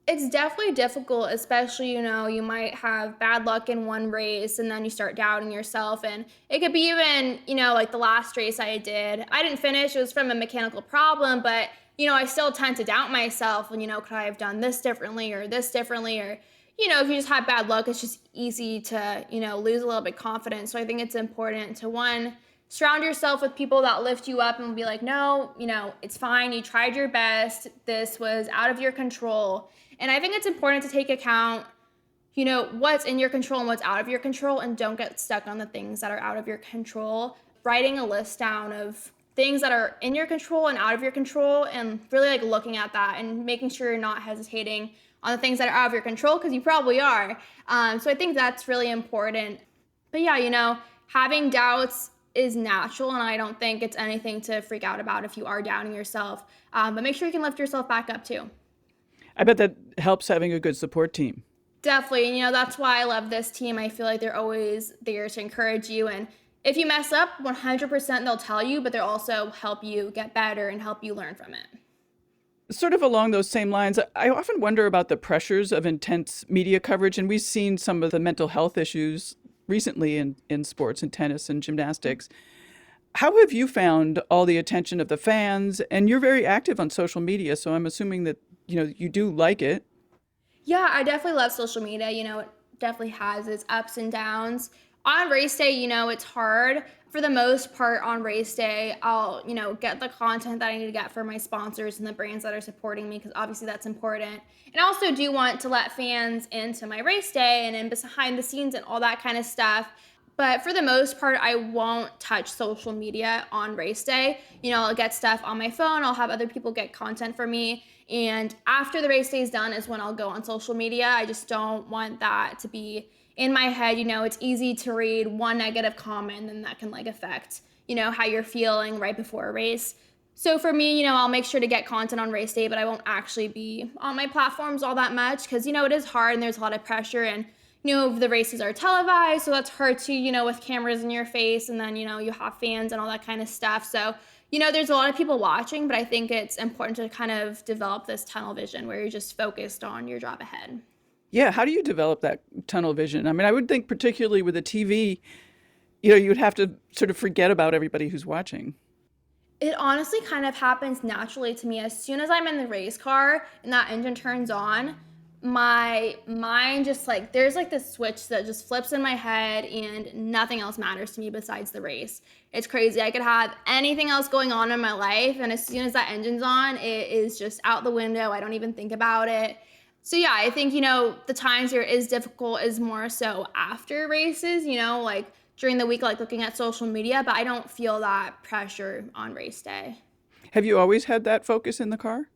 It's definitely difficult, especially, you might have bad luck in one race and then you start doubting yourself. And it could be even, like the last race I did, I didn't finish. It was from a mechanical problem, but, I still tend to doubt myself. And, could I have done this differently or this differently? Or, if you just have bad luck, it's just easy to, lose a little bit of confidence. So I think it's important to, one, surround yourself with people that lift you up and will be like, no, it's fine. You tried your best. This was out of your control. And I think it's important to take account, what's in your control and what's out of your control, and don't get stuck on the things that are out of your control. Writing a list down of things that are in your control and out of your control, and really like looking at that and making sure you're not hesitating on the things that are out of your control, because you probably are. So I think that's really important. But yeah, having doubts is natural, and I don't think it's anything to freak out about if you are doubting yourself. But make sure you can lift yourself back up too. I bet that helps having a good support team. Definitely. That's why I love this team. I feel like they're always there to encourage you. And if you mess up, 100% they'll tell you, but they'll also help you get better and help you learn from it. Sort of along those same lines, I often wonder about the pressures of intense media coverage. And we've seen some of the mental health issues recently in sports and tennis and gymnastics. How have you found all the attention of the fans? And you're very active on social media, so I'm assuming that you do like it. Yeah, I definitely love social media. It definitely has its ups and downs. On race day, it's hard. For the most part on race day, I'll, get the content that I need to get for my sponsors and the brands that are supporting me, because obviously that's important. And I also do want to let fans into my race day and in behind the scenes and all that kind of stuff. But for the most part, I won't touch social media on race day. I'll get stuff on my phone. I'll have other people get content for me. And after the race day is done is when I'll go on social media. I just don't want that to be in my head. It's easy to read one negative comment and that can affect, how you're feeling right before a race. So for me, I'll make sure to get content on race day, but I won't actually be on my platforms all that much because, it is hard and there's a lot of pressure and, the races are televised. So that's hard too, with cameras in your face and then, you have fans and all that kind of stuff. So, there's a lot of people watching, but I think it's important to kind of develop this tunnel vision where you're just focused on your job ahead. Yeah, how do you develop that tunnel vision? I mean, I would think particularly with a TV, you'd have to sort of forget about everybody who's watching. It honestly kind of happens naturally to me. As soon as I'm in the race car and that engine turns on, my mind just there's this switch that just flips in my head and nothing else matters to me besides the race. It's crazy. I could have anything else going on in my life, and as soon as that engine's on, it is just out the window. I don't even think about it. So yeah, I think, the times where it is difficult is more so after races, during the week, looking at social media, but I don't feel that pressure on race day. Have you always had that focus in the car?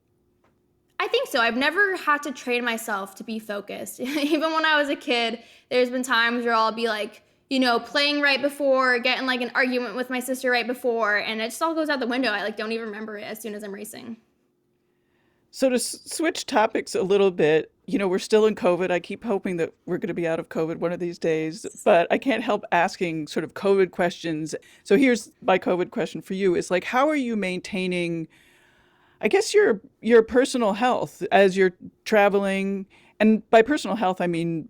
I think so. I've never had to train myself to be focused. Even when I was a kid, there's been times where I'll be playing right before, getting an argument with my sister right before, and it just all goes out the window. I don't even remember it as soon as I'm racing. So to switch topics a little bit, we're still in COVID. I keep hoping that we're going to be out of COVID one of these days, but I can't help asking sort of COVID questions. So here's my COVID question for you is how are you maintaining, I guess, your personal health as you're traveling? And by personal health, I mean,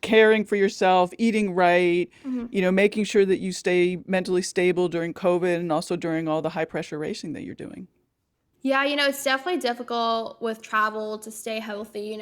caring for yourself, eating right, making sure that you stay mentally stable during COVID and also during all the high pressure racing that you're doing. Yeah, it's definitely difficult with travel to stay healthy.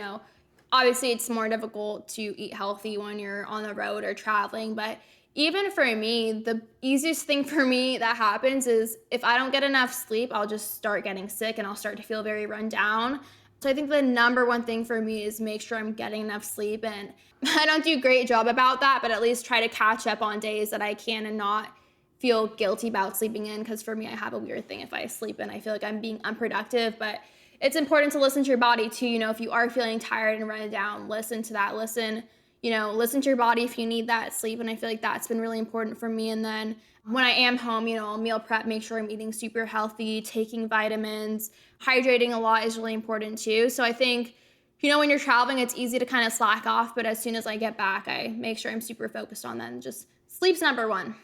Obviously it's more difficult to eat healthy when you're on the road or traveling. But even for me, the easiest thing for me that happens is if I don't get enough sleep, I'll just start getting sick and I'll start to feel very run down. So I think the number one thing for me is make sure I'm getting enough sleep. And I don't do a great job about that, but at least try to catch up on days that I can and not feel guilty about sleeping in, because for me, I have a weird thing. If I sleep in, I feel like I'm being unproductive, but it's important to listen to your body too. If you are feeling tired and run down, listen to that. Listen to your body if you need that sleep. And I feel like that's been really important for me. And then when I am home, I'll meal prep, make sure I'm eating super healthy, taking vitamins, hydrating a lot is really important too. So I think, when you're traveling, it's easy to kind of slack off, but as soon as I get back, I make sure I'm super focused on that. And just sleep's number one.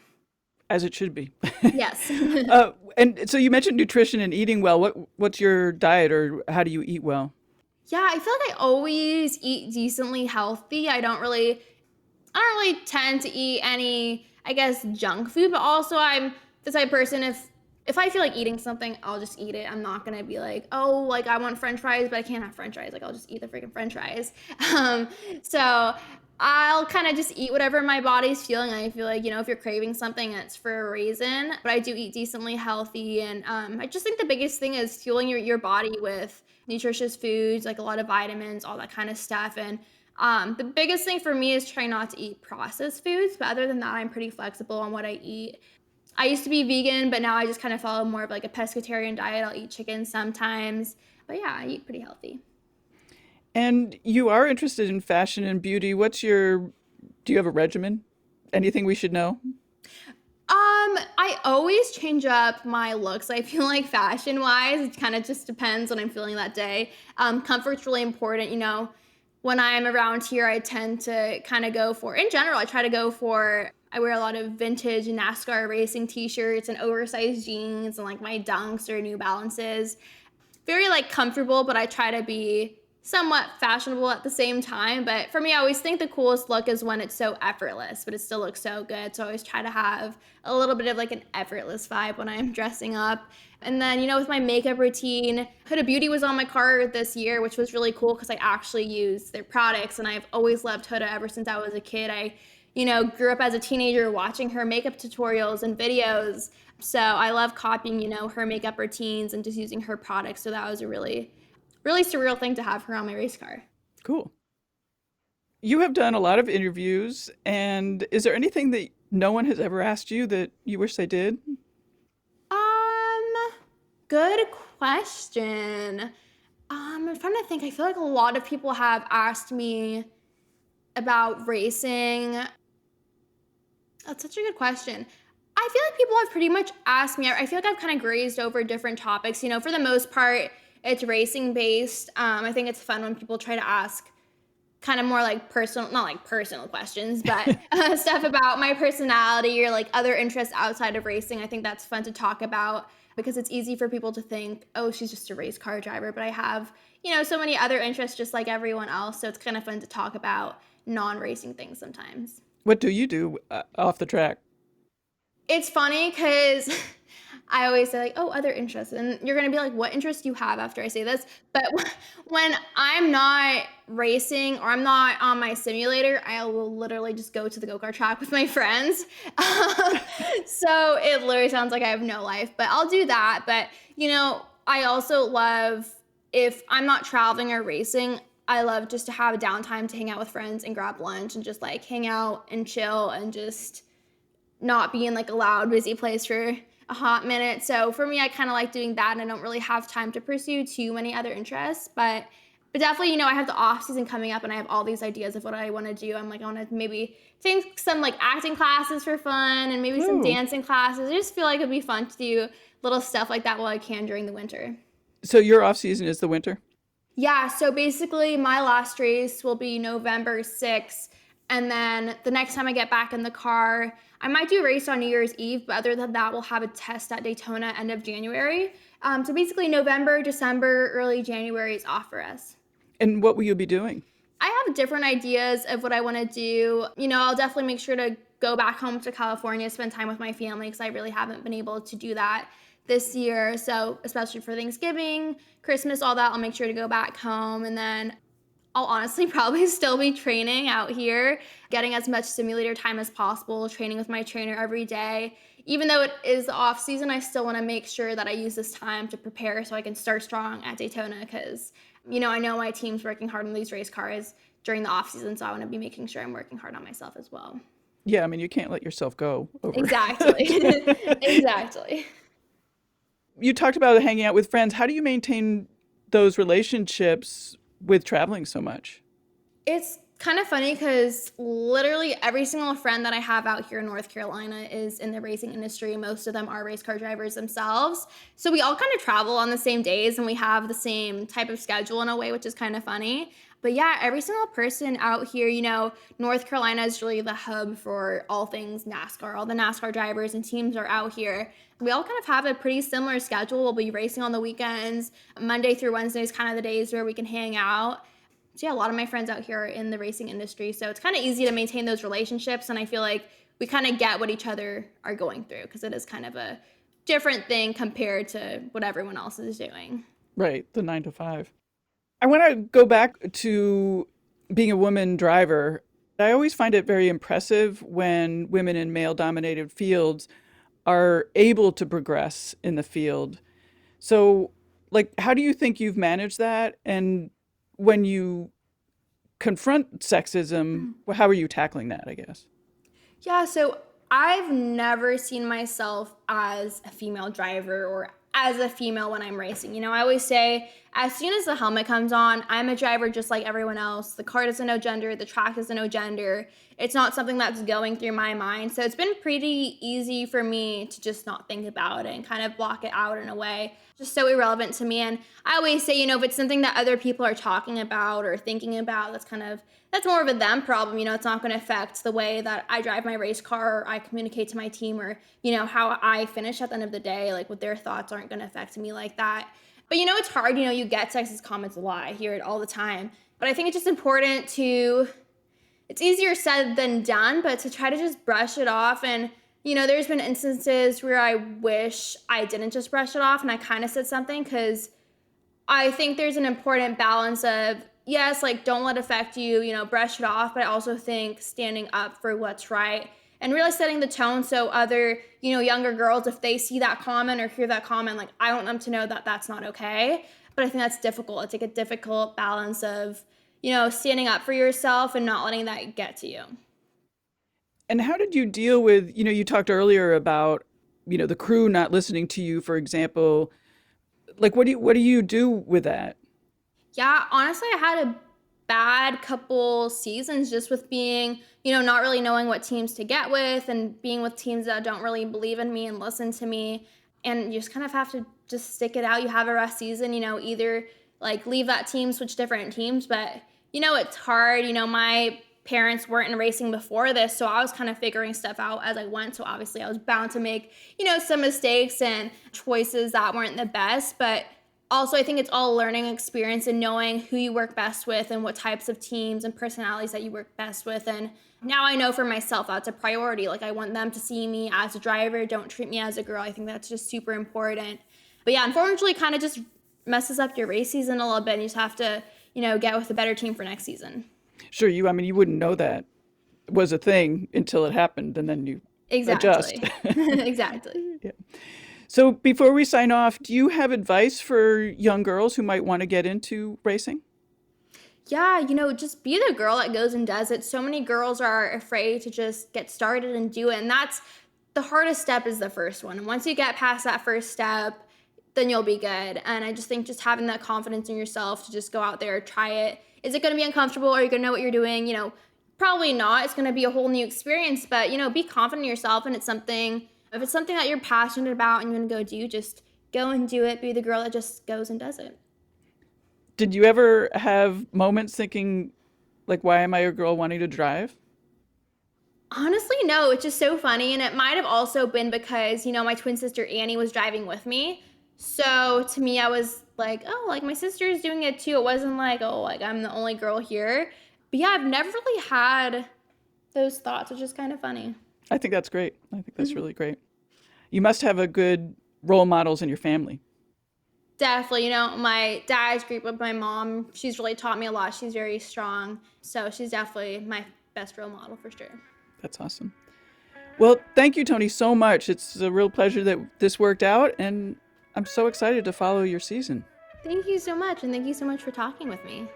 As it should be. Yes. And so you mentioned nutrition and eating well. What's your diet, or how do you eat well? Yeah, I feel like I always eat decently healthy. I don't really tend to eat any, I guess, junk food, but also I'm the type of person, if I feel like eating something, I'll just eat it. I'm not gonna be I want French fries, but I can't have French fries. I'll just eat the freaking French fries. So I'll kind of just eat whatever my body's feeling. I feel like, if you're craving something, it's for a reason. But I do eat decently healthy. And I just think the biggest thing is fueling your body with nutritious foods, a lot of vitamins, all that kind of stuff. And the biggest thing for me is trying not to eat processed foods. But other than that, I'm pretty flexible on what I eat. I used to be vegan, but now I just kind of follow more of a pescatarian diet. I'll eat chicken sometimes. But yeah, I eat pretty healthy. And you are interested in fashion and beauty. Do you have a regimen? Anything we should know? I always change up my looks. I feel like fashion-wise, it kind of just depends what I'm feeling that day. Comfort's really important. When I'm around here, I tend to kind of in general, I wear a lot of vintage NASCAR racing t-shirts and oversized jeans and my Dunks or New Balances. Very comfortable, but I try to be somewhat fashionable at the same time. But for me, I always think the coolest look is when it's so effortless, but it still looks so good. So I always try to have a little bit of an effortless vibe when I'm dressing up. And then, with my makeup routine, Huda Beauty was on my cart this year, which was really cool because I actually use their products. And I've always loved Huda ever since I was a kid. I, grew up as a teenager watching her makeup tutorials and videos. So I love copying, her makeup routines and just using her products. So that was a really surreal thing to have her on my race car. Cool. You have done a lot of interviews, and is there anything that no one has ever asked you that you wish they did? Good question. I'm trying to think. I feel like a lot of people have asked me about racing. That's such a good question. I feel like people have pretty much asked me. I feel like I've kind of grazed over different topics. For the most part, it's racing based. I think it's fun when people try to ask kind of more like personal, not like personal questions, but stuff about my personality or like other interests outside of racing. I think that's fun to talk about because it's easy for people to think, oh, she's just a race car driver. But I have, so many other interests just like everyone else. So it's kind of fun to talk about non-racing things sometimes. What do you do off the track? It's funny because I always say like, oh, other interests. And you're going to be like, what interest do you have after I say this? But when I'm not racing or I'm not on my simulator, I will literally just go to the go-kart track with my friends. So it literally sounds like I have no life, but I'll do that. But, I also love if I'm not traveling or racing, I love just to have downtime to hang out with friends and grab lunch and just like hang out and chill and just not be in like a loud, busy place for a hot minute. So for me, I kind of like doing that, and I don't really have time to pursue too many other interests. But definitely, I have the off season coming up, and I have all these ideas of what I want to do. I'm like, I want to maybe take some like acting classes for fun, and maybe some dancing classes. I just feel like it'd be fun to do little stuff like that while I can during the winter. So your off season is the winter? Yeah, so basically my last race will be November 6th. And then the next time I get back in the car, I might do a race on New Year's Eve, but other than that, we'll have a test at Daytona end of January. So basically November, December, early January is off for us. And what will you be doing? I have different ideas of what I want to do. I'll definitely make sure to go back home to California, spend time with my family, because I really haven't been able to do that this year. So especially for Thanksgiving, Christmas, all that, I'll make sure to go back home. And then I'll honestly probably still be training out here, getting as much simulator time as possible, training with my trainer every day. Even though it is the off season, I still want to make sure that I use this time to prepare so I can start strong at Daytona because, I know my team's working hard on these race cars during the off season, so I want to be making sure I'm working hard on myself as well. Yeah, I mean, you can't let yourself go over. Exactly. Exactly. You talked about hanging out with friends. How do you maintain those relationships with traveling so much? It's kind of funny because literally every single friend that I have out here in North Carolina is in the racing industry. Most of them are race car drivers themselves. So we all kind of travel on the same days and we have the same type of schedule in a way, which is kind of funny. But yeah, every single person out here, North Carolina is really the hub for all things NASCAR. All the NASCAR drivers and teams are out here. We all kind of have a pretty similar schedule. We'll be racing on the weekends. Monday through Wednesday is kind of the days where we can hang out. So yeah, a lot of my friends out here are in the racing industry. So it's kind of easy to maintain those relationships. And I feel like we kind of get what each other are going through because it is kind of a different thing compared to what everyone else is doing. Right, the 9 to 5. I want to go back to being a woman driver. I always find it very impressive when women in male dominated fields are able to progress in the field. So, like, how do you think you've managed that? And when you confront sexism, how are you tackling that, I guess? Yeah, so I've never seen myself as a female driver or as a female when I'm racing. I always say, as soon as the helmet comes on, I'm a driver just like everyone else. The car doesn't know gender, the track doesn't know gender. It's not something that's going through my mind. So it's been pretty easy for me to just not think about it and kind of block it out in a way, just so irrelevant to me. And I always say, if it's something that other people are talking about or thinking about, that's more of a them problem. It's not going to affect the way that I drive my race car or I communicate to my team or, how I finish at the end of the day. Like what their thoughts aren't going to affect me like that. But it's hard, you get sexist comments a lot. I hear it all the time. But I think it's just important it's easier said than done, but to try to just brush it off. And, there's been instances where I wish I didn't just brush it off and I kind of said something because I think there's an important balance of, yes, like don't let it affect you, brush it off. But I also think standing up for what's right and really setting the tone so other, younger girls, if they see that comment or hear that comment, like I want them to know that that's not okay. But I think that's difficult. It's like a difficult balance of, standing up for yourself and not letting that get to you. And how did you deal with, you talked earlier about, the crew not listening to you, for example. Like, what do you do with that? Yeah, honestly, I had a bad couple seasons just with being, not really knowing what teams to get with and being with teams that don't really believe in me and listen to me. And you just kind of have to just stick it out. You have a rough season, either like leave that team, switch different teams. But, it's hard. My parents weren't in racing before this, so I was kind of figuring stuff out as I went. So obviously I was bound to make, some mistakes and choices that weren't the best. But also, I think it's all a learning experience and knowing who you work best with and what types of teams and personalities that you work best with. And now I know for myself that's a priority. Like, I want them to see me as a driver, don't treat me as a girl. I think that's just super important. But yeah, unfortunately, kind of just messes up your race season a little bit. And you just have to, get with a better team for next season. Sure, you wouldn't know that was a thing until it happened, and then you adjust. Exactly. Yeah. So before we sign off, do you have advice for young girls who might want to get into racing? Yeah, just be the girl that goes and does it. So many girls are afraid to just get started and do it. And that's the hardest step, is the first one. And once you get past that first step, then you'll be good. And I just think just having that confidence in yourself to just go out there, try it. Is it going to be uncomfortable? Are you going to know what you're doing? Probably not. It's going to be a whole new experience. But, be confident in yourself. And if it's something that you're passionate about and you're going to go do, just go and do it. Be the girl that just goes and does it. Did you ever have moments thinking, like, why am I a girl wanting to drive? Honestly, no. It's just so funny. And it might have also been because, my twin sister Annie was driving with me. So to me, I was like, oh, like my sister's doing it too. It wasn't like, oh, like I'm the only girl here. But yeah, I've never really had those thoughts, which is kind of funny. I think that's great. I think that's really great. You must have a good role models in your family. Definitely. My dad grew up with my mom. She's really taught me a lot. She's very strong. So she's definitely my best role model for sure. That's awesome. Well, thank you, Toni, so much. It's a real pleasure that this worked out, and I'm so excited to follow your season. Thank you so much, and thank you so much for talking with me.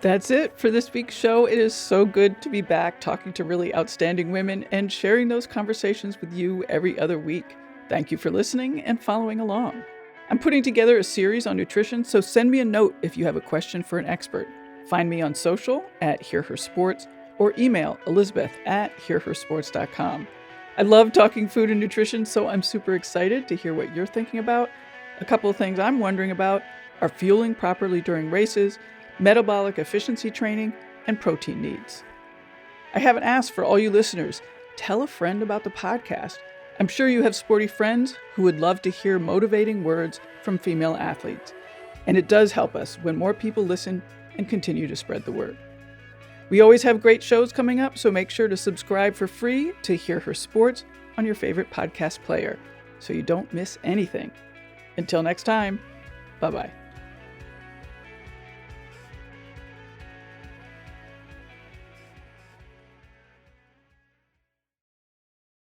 That's it for this week's show. It is so good to be back talking to really outstanding women and sharing those conversations with you every other week. Thank you for listening and following along. I'm putting together a series on nutrition, so send me a note if you have a question for an expert. Find me on social at HearHerSports or email elizabeth@hearhersports.com. I love talking food and nutrition, so I'm super excited to hear what you're thinking about. A couple of things I'm wondering about are fueling properly during races, metabolic efficiency training, and protein needs. I haven't asked for all you listeners. Tell a friend about the podcast. I'm sure you have sporty friends who would love to hear motivating words from female athletes. And it does help us when more people listen and continue to spread the word. We always have great shows coming up, so make sure to subscribe for free to Hear Her Sports on your favorite podcast player so you don't miss anything. Until next time, bye-bye.